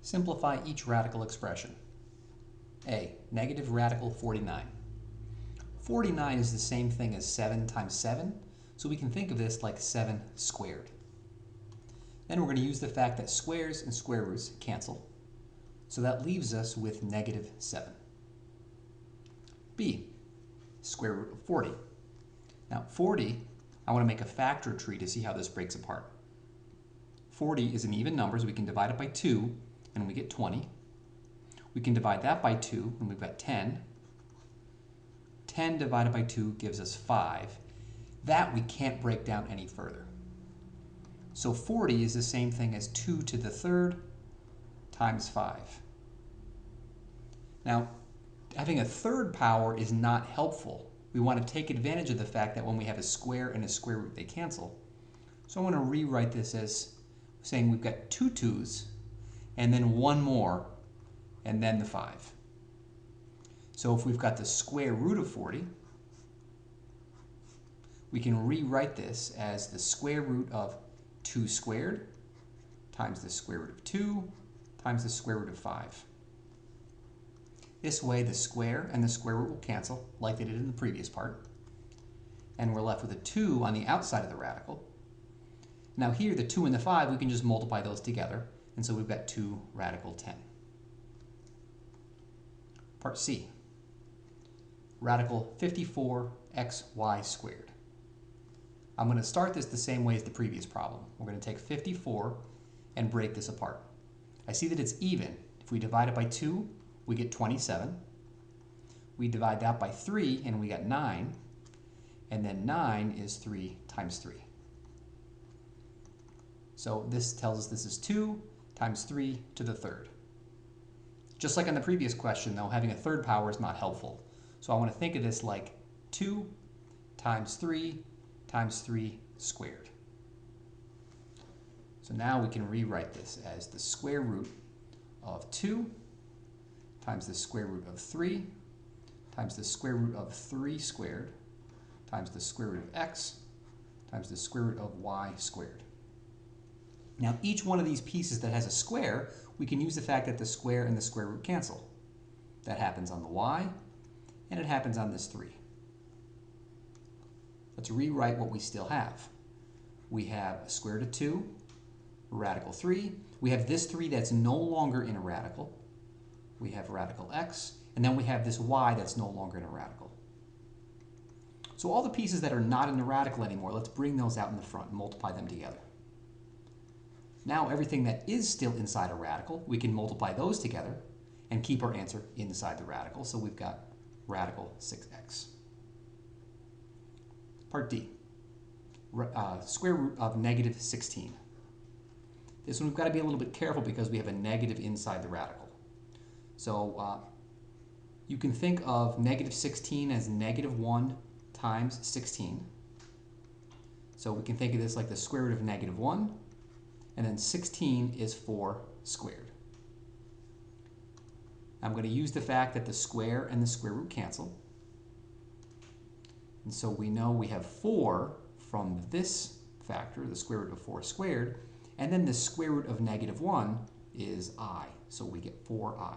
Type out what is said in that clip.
Simplify each radical expression. A, negative radical 49. 49 is the same thing as 7 times 7, so we can think of this like 7 squared. Then we're going to use the fact that squares and square roots cancel, so that leaves us with negative 7. B, square root of 40. Now 40, I want to make a factor tree to see how this breaks apart. 40 is an even number, so we can divide it by 2, and we get 20. We can divide that by 2, and we've got 10. 10 divided by 2 gives us 5. That we can't break down any further. So 40 is the same thing as 2 to the third times 5. Now, having a third power is not helpful. We want to take advantage of the fact that when we have a square and a square root, they cancel. So I want to rewrite this as saying we've got 2 2's, and then one more, and then the 5. So if we've got the square root of 40, we can rewrite this as the square root of 2 squared times the square root of 2 times the square root of 5. This way the square and the square root will cancel like they did in the previous part, and we're left with a 2 on the outside of the radical. Now here the 2 and the 5, we can just multiply those together, and so we've got 2 radical 10. Part C, radical 54xy squared. I'm going to start this the same way as the previous problem. We're going to take 54 and break this apart. I see that it's even. If we divide it by 2, we get 27. We divide that by 3, and we got 9. And then 9 is 3 times 3. So this tells us this is 2 times 3 to the third. Just like on the previous question, though, having a third power is not helpful. So I want to think of this like 2 times 3 squared. So now we can rewrite this as the square root of 2 times the square root of 3 times the square root of 3 squared times the square root of x times the square root of y squared. Now each one of these pieces that has a square, we can use the fact that the square and the square root cancel. That happens on the y, and it happens on this 3. Let's rewrite what we still have. We have a square root of 2, radical 3. We have this 3 that's no longer in a radical. We have radical x, and then we have this y that's no longer in a radical. So all the pieces that are not in the radical anymore, let's bring those out in the front and multiply them together. Now everything that is still inside a radical, we can multiply those together and keep our answer inside the radical. So we've got radical 6x. Part D, square root of negative 16. This one we've got to be a little bit careful because we have a negative inside the radical. So you can think of negative 16 as negative 1 times 16. So we can think of this like the square root of negative 1, and then 16 is 4 squared. I'm going to use the fact that the square and the square root cancel. And so we know we have 4 from this factor, the square root of 4 squared, and then the square root of negative 1 is I, so we get 4i.